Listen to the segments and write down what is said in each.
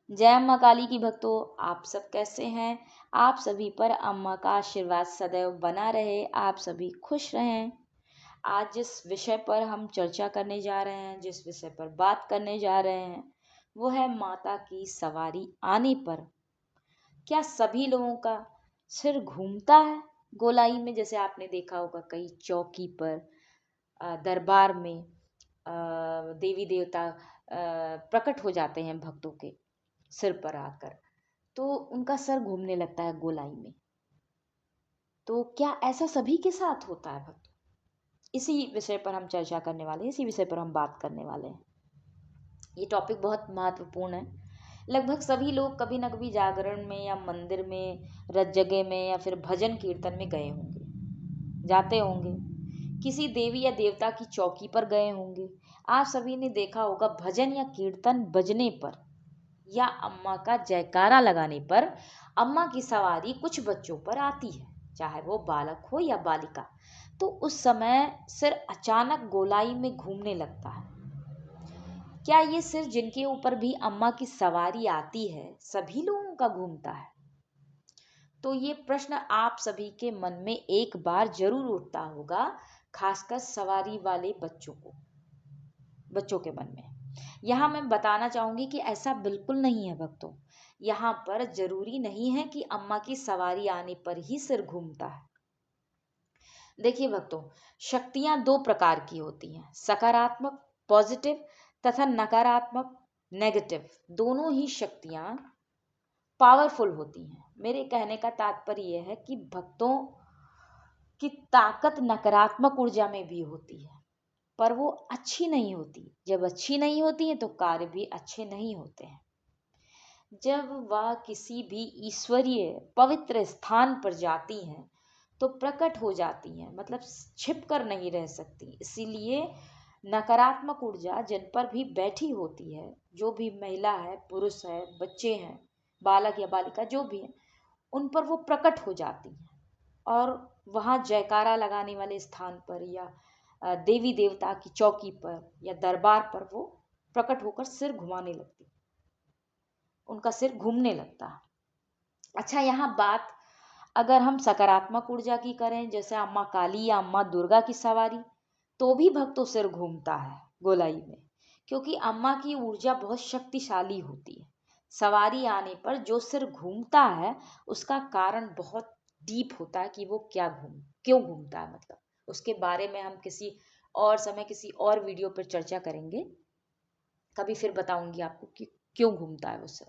जय अम्मा काली की भक्तों, आप सब कैसे हैं। आप सभी पर अम्मा का आशीर्वाद सदैव बना रहे, आप सभी खुश रहें। आज जिस विषय पर हम चर्चा करने जा रहे हैं, जिस विषय पर बात करने जा रहे हैं, वो है माता की सवारी आने पर क्या सभी लोगों का सिर घूमता है गोलाई में। जैसे आपने देखा होगा कई चौकी पर, दरबार में देवी देवता प्रकट हो जाते हैं भक्तों के सिर पर आकर, तो उनका सर घूमने लगता है गोलाई में। तो क्या ऐसा सभी के साथ होता है भक्तों? इसी विषय पर हम चर्चा करने वाले हैं, इसी विषय पर हम बात करने वाले हैं। ये टॉपिक बहुत महत्वपूर्ण है। लगभग सभी लोग कभी ना कभी जागरण में या मंदिर में, रत जगह में या फिर भजन कीर्तन में गए होंगे, जाते होंगे। किसी देवी या देवता की चौकी पर गए होंगे। आप सभी ने देखा होगा भजन या कीर्तन बजने पर या अम्मा का जयकारा लगाने पर अम्मा की सवारी कुछ बच्चों पर आती है, चाहे वो बालक हो या बालिका। तो उस समय सिर अचानक गोलाई में घूमने लगता है। क्या ये सिर जिनके ऊपर भी अम्मा की सवारी आती है सभी लोगों का घूमता है? तो ये प्रश्न आप सभी के मन में एक बार जरूर उठता होगा, खासकर सवारी वाले बच्चों के मन में। यहाँ मैं बताना चाहूंगी कि ऐसा बिल्कुल नहीं है भक्तों। यहाँ पर जरूरी नहीं है कि अम्मा की सवारी आने पर ही सिर घूमता है। देखिए भक्तों, शक्तियां दो प्रकार की होती हैं, सकारात्मक पॉजिटिव तथा नकारात्मक नेगेटिव। दोनों ही शक्तियां पावरफुल होती हैं। मेरे कहने का तात्पर्य यह है कि भक्तों की ताकत नकारात्मक ऊर्जा में भी होती है, पर वो अच्छी नहीं होती। जब अच्छी नहीं होती है तो कार्य भी अच्छे नहीं होते हैं। जब वह किसी भी ईश्वरीय पवित्र स्थान पर जाती हैं तो प्रकट हो जाती हैं, मतलब छिप कर नहीं रह सकती। इसीलिए नकारात्मक ऊर्जा जिन पर भी बैठी होती है, जो भी महिला है, पुरुष है, बच्चे हैं, बालक या बालिका जो भी है, उन पर वो प्रकट हो जाती हैं और वहाँ जयकारा लगाने वाले स्थान पर या देवी देवता की चौकी पर या दरबार पर वो प्रकट होकर सिर घुमाने लगती, उनका सिर घूमने लगता है। अच्छा, यहाँ बात अगर हम सकारात्मक ऊर्जा की करें, जैसे अम्मा काली या अम्मा दुर्गा की सवारी, तो भी भक्तों सिर घूमता है गोलाई में, क्योंकि अम्मा की ऊर्जा बहुत शक्तिशाली होती है। सवारी आने पर जो सिर घूमता है उसका कारण बहुत डीप होता है कि वो क्यों घूमता है, मतलब उसके बारे में हम किसी और समय किसी और वीडियो पर चर्चा करेंगे। कभी फिर बताऊंगी आपको कि क्यों घूमता है वो सिर।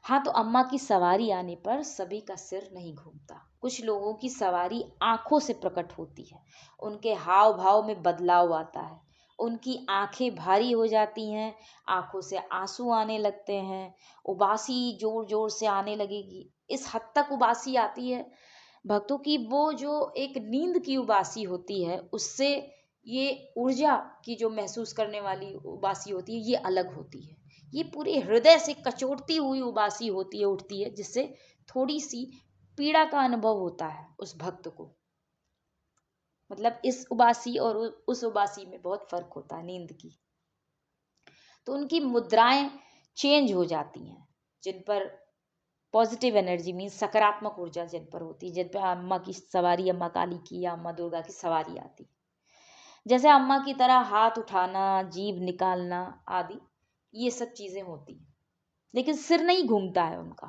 हाँ, तो अम्मा की सवारी आने पर सभी का सिर नहीं घूमता। कुछ लोगों की सवारी आंखों से प्रकट होती है, उनके हाव भाव में बदलाव आता है, उनकी आंखें भारी हो जाती हैं, आंखों से आंसू आने लगते हैं, उबासी जोर जोर से आने लगेगी। इस हद तक उबासी आती है भक्तों की, वो जो एक नींद की उबासी होती है उससे ये ऊर्जा की जो महसूस करने वाली उबासी होती है ये अलग होती है। ये पूरे हृदय से कचोटती हुई उबासी होती है, उठती है, जिससे थोड़ी सी पीड़ा का अनुभव होता है उस भक्त को। मतलब इस उबासी और उस उबासी में बहुत फर्क होता है नींद की। तो उनकी मुद्राएं चेंज हो जाती हैं, जिन पर पॉजिटिव एनर्जी मीन सकारात्मक ऊर्जा जिन पर होती है, जिन पर अम्मा की सवारी, अम्मा काली की या अम्मा दुर्गा की सवारी आती, जैसे अम्मा की तरह हाथ उठाना, जीभ निकालना आदि, ये सब चीजें होती हैं। लेकिन सिर नहीं घूमता है उनका।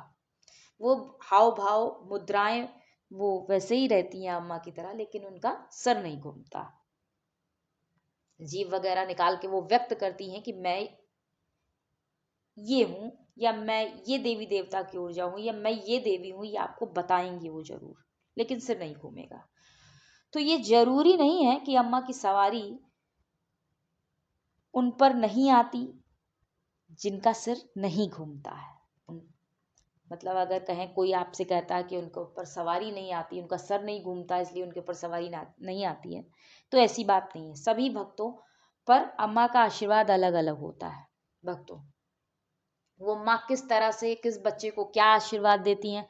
वो हाव भाव मुद्राएं वो वैसे ही रहती हैं अम्मा की तरह, लेकिन उनका सर नहीं घूमता। जीभ वगैरह निकाल के वो व्यक्त करती हैं कि मैं ये हूँ, या मैं ये देवी देवता की ऊर्जा हूँ, या मैं ये देवी हूँ, ये आपको बताएंगी वो जरूर, लेकिन सिर नहीं घूमेगा। तो ये जरूरी नहीं है कि अम्मा की सवारी उन पर नहीं आती जिनका सिर नहीं घूमता है। मतलब अगर कहें, कोई आपसे कहता है कि उनके ऊपर सवारी नहीं आती, उनका सर नहीं घूमता इसलिए उनके ऊपर सवारी नहीं आती है, तो ऐसी बात नहीं है। सभी भक्तों पर अम्मा का आशीर्वाद अलग अलग होता है भक्तों। वो माँ किस तरह से किस बच्चे को क्या आशीर्वाद देती हैं,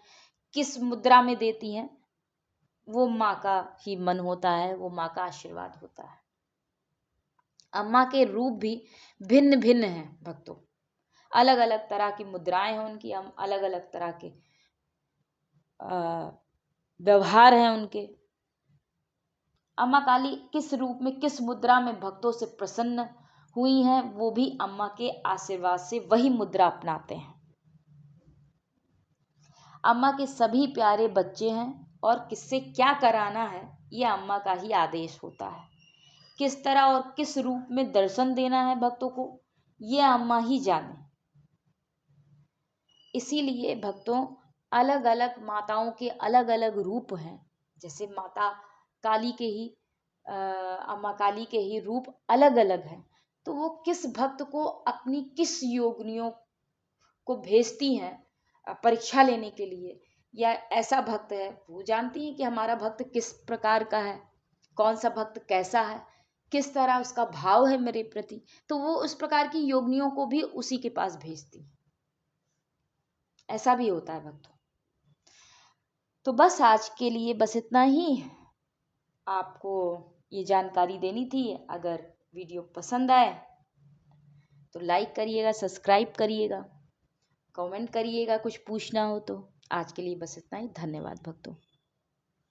किस मुद्रा में देती हैं, वो माँ का ही मन होता है, वो माँ का आशीर्वाद होता है। अम्मा के रूप भी भिन्न भिन्न हैं भक्तों। अलग अलग तरह की मुद्राएं हैं उनकी, हम अलग अलग तरह के व्यवहार हैं उनके। अम्मा काली किस रूप में, किस मुद्रा में भक्तों से प्रसन्न हुई हैं, वो भी अम्मा के आशीर्वाद से वही मुद्रा अपनाते हैं। अम्मा के सभी प्यारे बच्चे हैं और किससे क्या कराना है ये अम्मा का ही आदेश होता है। किस तरह और किस रूप में दर्शन देना है भक्तों को ये अम्मा ही जाने। इसीलिए भक्तों अलग अलग माताओं के अलग अलग रूप हैं। जैसे माता काली के ही अम्मा काली के ही रूप अलग अलग हैं, तो वो किस भक्त को अपनी किस योगिनियों को भेजती हैं परीक्षा लेने के लिए, या ऐसा भक्त है वो जानती है कि हमारा भक्त किस प्रकार का है, कौन सा भक्त कैसा है, किस तरह उसका भाव है मेरे प्रति, तो वो उस प्रकार की योगिनियों को भी उसी के पास भेजती। ऐसा भी होता है भक्तों। तो बस आज के लिए बस इतना ही आपको ये जानकारी देनी थी। अगर वीडियो पसंद आए तो लाइक करिएगा, सब्सक्राइब करिएगा, कमेंट करिएगा, कुछ पूछना हो तो। आज के लिए बस इतना ही। धन्यवाद भक्तों।